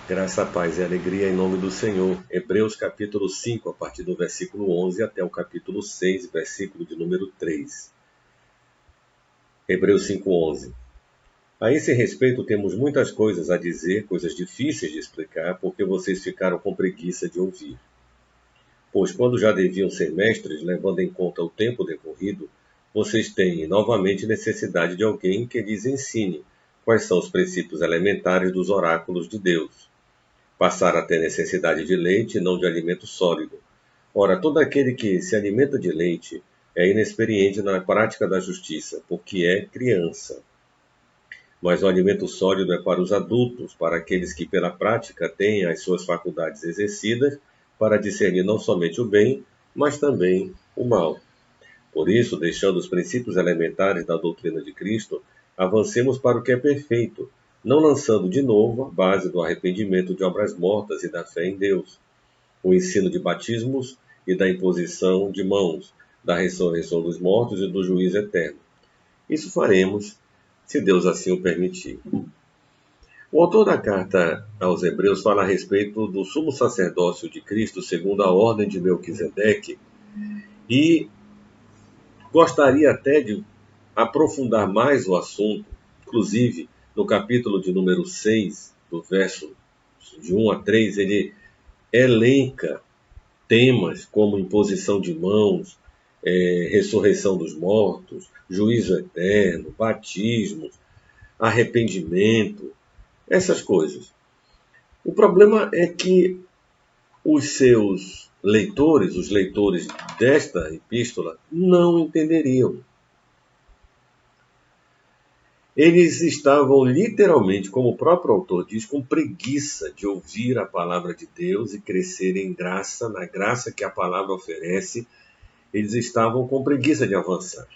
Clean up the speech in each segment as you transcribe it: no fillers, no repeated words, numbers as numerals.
Graça, paz e alegria em nome do Senhor. Hebreus capítulo 5, a partir do versículo 11 até o capítulo 6, versículo de número 3. Hebreus 5:11. A esse respeito temos muitas coisas a dizer, coisas difíceis de explicar, porque vocês ficaram com preguiça de ouvir. Pois quando já deviam ser mestres, levando em conta o tempo decorrido, vocês têm novamente necessidade de alguém que lhes ensine quais são os princípios elementares dos oráculos de Deus. Passaram a ter necessidade de leite e não de alimento sólido. Ora, todo aquele que se alimenta de leite é inexperiente na prática da justiça, porque é criança. Mas o alimento sólido é para os adultos, para aqueles que pela prática têm as suas faculdades exercidas para discernir não somente o bem, mas também o mal. Por isso, deixando os princípios elementares da doutrina de Cristo, avancemos para o que é perfeito, não lançando de novo a base do arrependimento de obras mortas e da fé em Deus, o ensino de batismos e da imposição de mãos, da ressurreição dos mortos e do juízo eterno. Isso faremos, se Deus assim o permitir. O autor da carta aos Hebreus fala a respeito do sumo sacerdócio de Cristo segundo a ordem de Melquisedeque e gostaria até de aprofundar mais o assunto, inclusive no capítulo de número 6, do verso de 1 a 3, ele elenca temas como imposição de mãos, ressurreição dos mortos, juízo eterno, batismos, arrependimento, essas coisas. O problema é que os seus leitores, os leitores desta epístola, não entenderiam. Eles estavam literalmente, como o próprio autor diz, com preguiça de ouvir a palavra de Deus e crescer em graça, na graça que a palavra oferece. Eles estavam com preguiça de avançar.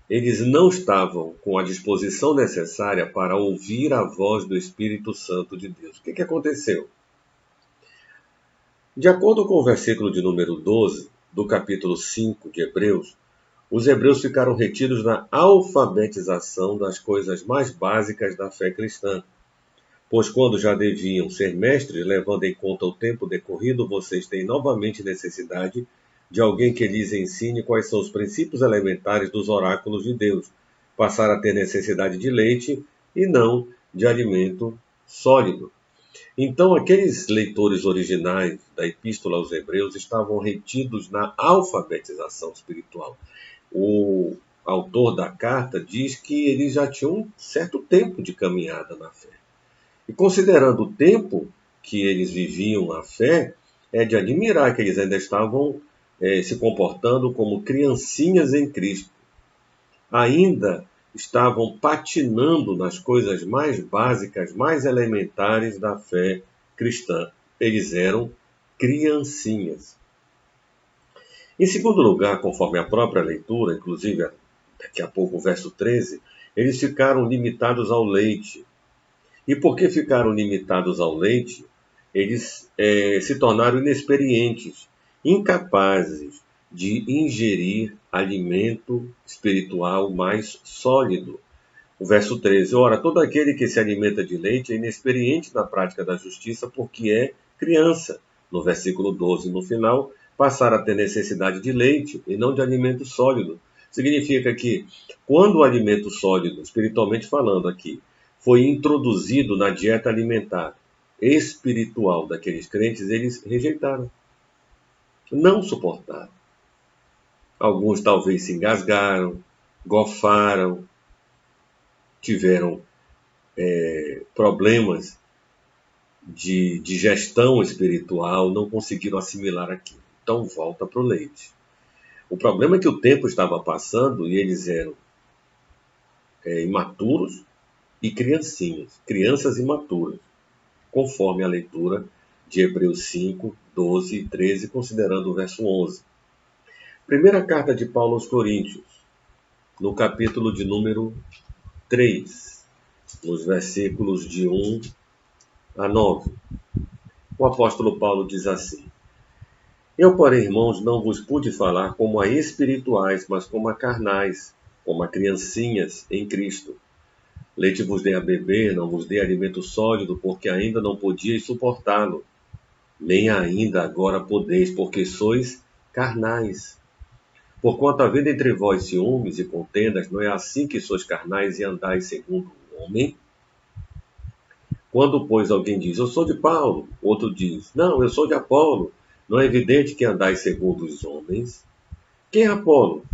Eles não estavam com a disposição necessária para ouvir a voz do Espírito Santo de Deus. O que aconteceu? De acordo com o versículo de número 12, do capítulo 5 de Hebreus, os hebreus ficaram retidos na alfabetização das coisas mais básicas da fé cristã. Pois quando já deviam ser mestres, levando em conta o tempo decorrido, vocês têm novamente necessidade de alguém que lhes ensine quais são os princípios elementares dos oráculos de Deus. Passaram a ter necessidade de leite e não de alimento sólido. Então, aqueles leitores originais da Epístola aos Hebreus estavam retidos na alfabetização espiritual. O autor da carta diz que eles já tinham um certo tempo de caminhada na fé. E considerando o tempo que eles viviam a fé, é de admirar que eles ainda estavam se comportando como criancinhas em Cristo. Ainda estavam patinando nas coisas mais básicas, mais elementares da fé cristã. Eles eram criancinhas. Em segundo lugar, conforme a própria leitura, inclusive daqui a pouco o verso 13, eles ficaram limitados ao leite. E porque ficaram limitados ao leite, eles se tornaram inexperientes, incapazes de ingerir alimento espiritual mais sólido. O verso 13, ora, todo aquele que se alimenta de leite é inexperiente na prática da justiça porque é criança. No versículo 12, no final, passaram a ter necessidade de leite e não de alimento sólido. Significa que quando o alimento sólido, espiritualmente falando aqui, foi introduzido na dieta alimentar espiritual daqueles crentes, eles rejeitaram. Não suportaram. Alguns talvez se engasgaram, gofaram, tiveram problemas de digestão espiritual, não conseguiram assimilar aquilo. Então volta para o leite. O problema é que o tempo estava passando e eles eram imaturos e criancinhas, crianças imaturas, conforme a leitura de Hebreus 5, 12 e 13, considerando o verso 11. Primeira carta de Paulo aos Coríntios, no capítulo de número 3, nos versículos de 1 a 9. O apóstolo Paulo diz assim: Eu, porém, irmãos, não vos pude falar como a espirituais, mas como a carnais, como a criancinhas em Cristo. Leite vos dei a beber, não vos dei alimento sólido, porque ainda não podíeis suportá-lo, nem ainda agora podeis, porque sois carnais. Porquanto havendo entre vós ciúmes e contendas, não é assim que sois carnais e andais segundo o homem? Quando, pois, alguém diz, eu sou de Paulo, outro diz, não, eu sou de Apolo, não é evidente que andais segundo os homens? Quem é Apolo?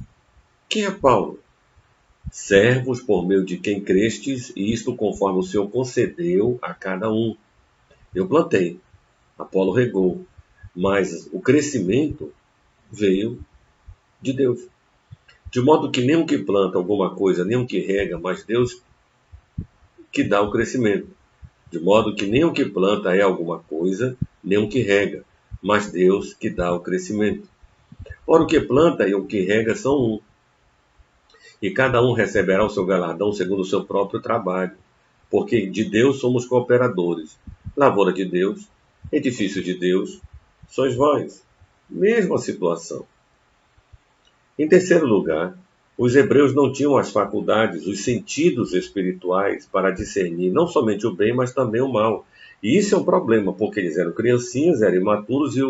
Quem é Paulo? Servos por meio de quem crestes, e isto conforme o Senhor concedeu a cada um. Eu plantei, Apolo regou, mas o crescimento veio de Deus. De modo que nem o que planta alguma coisa, nem o que rega, mas Deus que dá o crescimento. De modo que nem o que planta é alguma coisa, nem o que rega, mas Deus que dá o crescimento. Ora, o que planta e o que rega são um, e cada um receberá o seu galardão segundo o seu próprio trabalho, porque de Deus somos cooperadores. Lavoura de Deus, edifício de Deus, sois vós. Mesma situação. Em terceiro lugar, os hebreus não tinham as faculdades, os sentidos espirituais para discernir não somente o bem, mas também o mal. E isso é um problema, porque eles eram criancinhas, eram imaturos e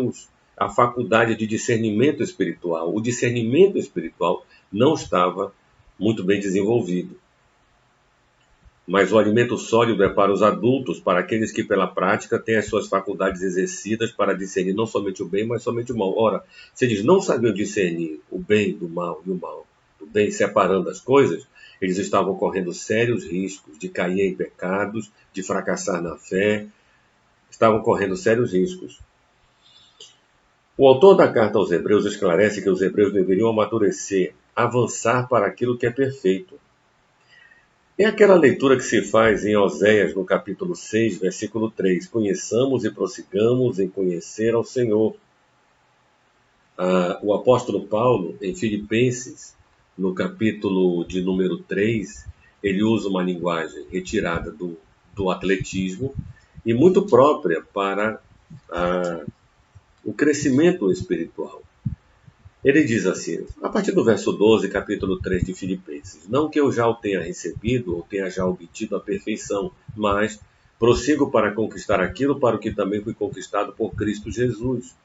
a faculdade de discernimento espiritual, o discernimento espiritual não estava muito bem desenvolvido. Mas o alimento sólido é para os adultos, para aqueles que pela prática têm as suas faculdades exercidas para discernir não somente o bem, mas somente o mal. Ora, se eles não sabiam discernir o bem do mal e o mal do bem, separando as coisas, eles estavam correndo sérios riscos de cair em pecados, de fracassar na fé, estavam correndo sérios riscos. O autor da carta aos Hebreus esclarece que os hebreus deveriam amadurecer, avançar para aquilo que é perfeito. É aquela leitura que se faz em Oséias, no capítulo 6, versículo 3. Conheçamos e prossigamos em conhecer ao Senhor. O apóstolo Paulo, em Filipenses, no capítulo de número 3, ele usa uma linguagem retirada do atletismo e muito própria para o crescimento espiritual. Ele diz assim, a partir do verso 12, capítulo 3 de Filipenses, não que eu já o tenha recebido ou tenha já obtido a perfeição, mas prossigo para conquistar aquilo para o que também fui conquistado por Cristo Jesus.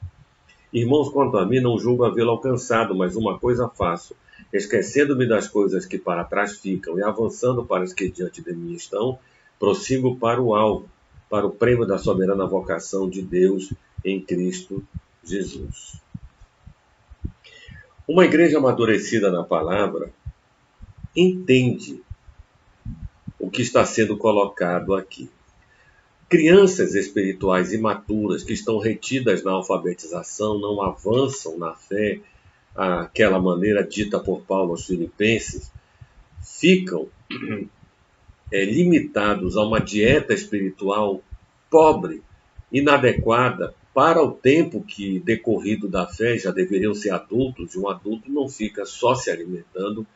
Irmãos, quanto a mim, não julgo havê-lo alcançado, mas uma coisa faço, esquecendo-me das coisas que para trás ficam e avançando para as que diante de mim estão, prossigo para o alvo, para o prêmio da soberana vocação de Deus em Cristo Jesus. Uma igreja amadurecida na palavra entende o que está sendo colocado aqui. Crianças espirituais imaturas que estão retidas na alfabetização, não avançam na fé, aquela maneira dita por Paulo aos Filipenses, ficam limitados a uma dieta espiritual pobre, inadequada, para o tempo que decorrido da fé já deveriam ser adultos, e um adulto não fica só se alimentando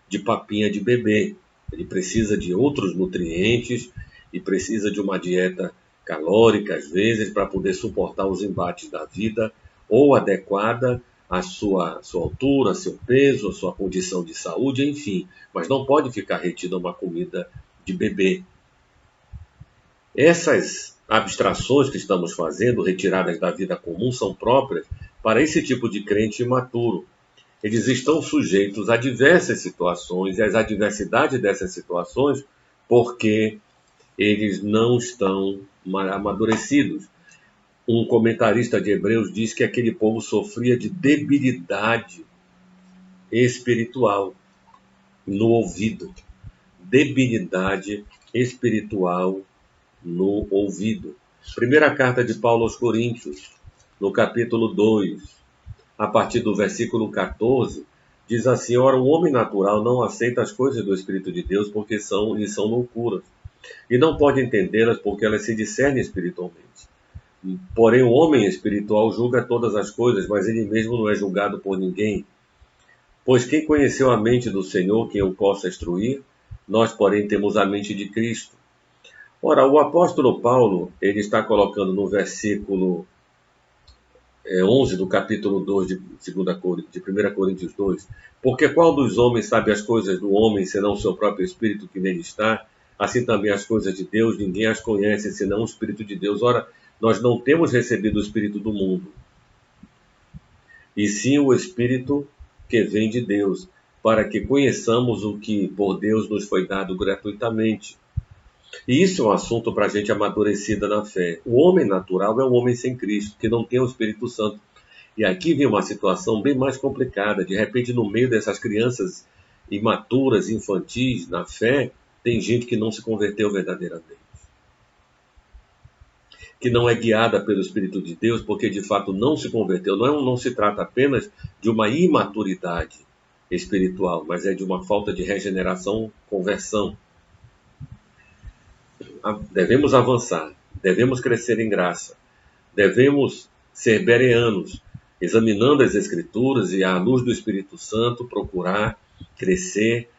de papinha de bebê. Ele precisa de outros nutrientes e precisa de uma dieta calórica, às vezes, para poder suportar os embates da vida, ou adequada à sua altura, seu peso, à sua condição de saúde, enfim. Mas não pode ficar retido a uma comida de bebê. Essas abstrações que estamos fazendo, retiradas da vida comum, são próprias para esse tipo de crente imaturo. Eles estão sujeitos a diversas situações e às adversidades dessas situações porque eles não estão amadurecidos. Um comentarista de Hebreus diz que aquele povo sofria de debilidade espiritual no ouvido. Debilidade espiritual no ouvido. Primeira carta de Paulo aos Coríntios, no capítulo 2, a partir do versículo 14, diz assim, ora, o homem natural não aceita as coisas do Espírito de Deus porque lhe são loucuras, e não pode entendê-las porque elas se discernem espiritualmente. Porém, o homem espiritual julga todas as coisas, mas ele mesmo não é julgado por ninguém. Pois quem conheceu a mente do Senhor, quem o possa instruir? Nós, porém, temos a mente de Cristo. Ora, o apóstolo Paulo, ele está colocando no versículo 11 do capítulo 2 de 1 Coríntios 2, porque qual dos homens sabe as coisas do homem, senão o seu próprio espírito que nele está? Assim também as coisas de Deus, ninguém as conhece senão o Espírito de Deus. Ora, nós não temos recebido o Espírito do mundo, e sim o Espírito que vem de Deus, para que conheçamos o que por Deus nos foi dado gratuitamente. E isso é um assunto para a gente amadurecida na fé. O homem natural é um homem sem Cristo, que não tem o Espírito Santo. E aqui vem uma situação bem mais complicada. De repente, no meio dessas crianças imaturas, infantis, na fé, tem gente que não se converteu verdadeiramente, que não é guiada pelo Espírito de Deus, porque de fato não se converteu. Não se trata apenas de uma imaturidade espiritual, mas é de uma falta de regeneração, conversão. Devemos avançar, devemos crescer em graça, devemos ser bereanos, examinando as Escrituras e, à luz do Espírito Santo, procurar crescer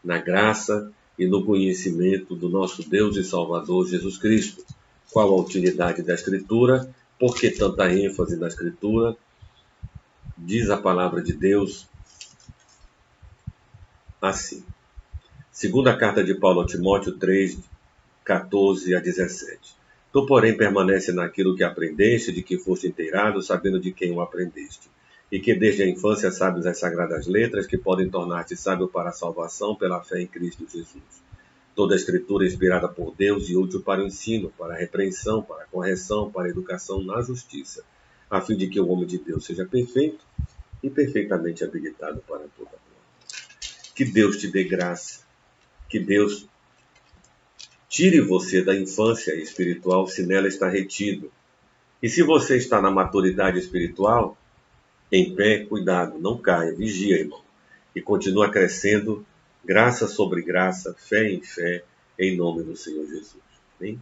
na graça e no conhecimento do nosso Deus e Salvador Jesus Cristo. Qual a utilidade da Escritura? Por que tanta ênfase na Escritura? Diz a palavra de Deus assim. Segunda carta de Paulo a Timóteo 3, 14 a 17. Tu, porém, permanece naquilo que aprendeste, de que foste inteirado, sabendo de quem o aprendeste, e que desde a infância sabes as sagradas letras, que podem tornar-te sábio para a salvação pela fé em Cristo Jesus. Toda a Escritura é inspirada por Deus e útil para o ensino, para a repreensão, para a correção, para a educação na justiça, a fim de que o homem de Deus seja perfeito e perfeitamente habilitado para toda boa. Que Deus te dê graça, que Deus tire você da infância espiritual se nela está retido. E se você está na maturidade espiritual, em pé, cuidado, não caia, vigia, irmão. E continua crescendo, graça sobre graça, fé em fé, em nome do Senhor Jesus. Amém?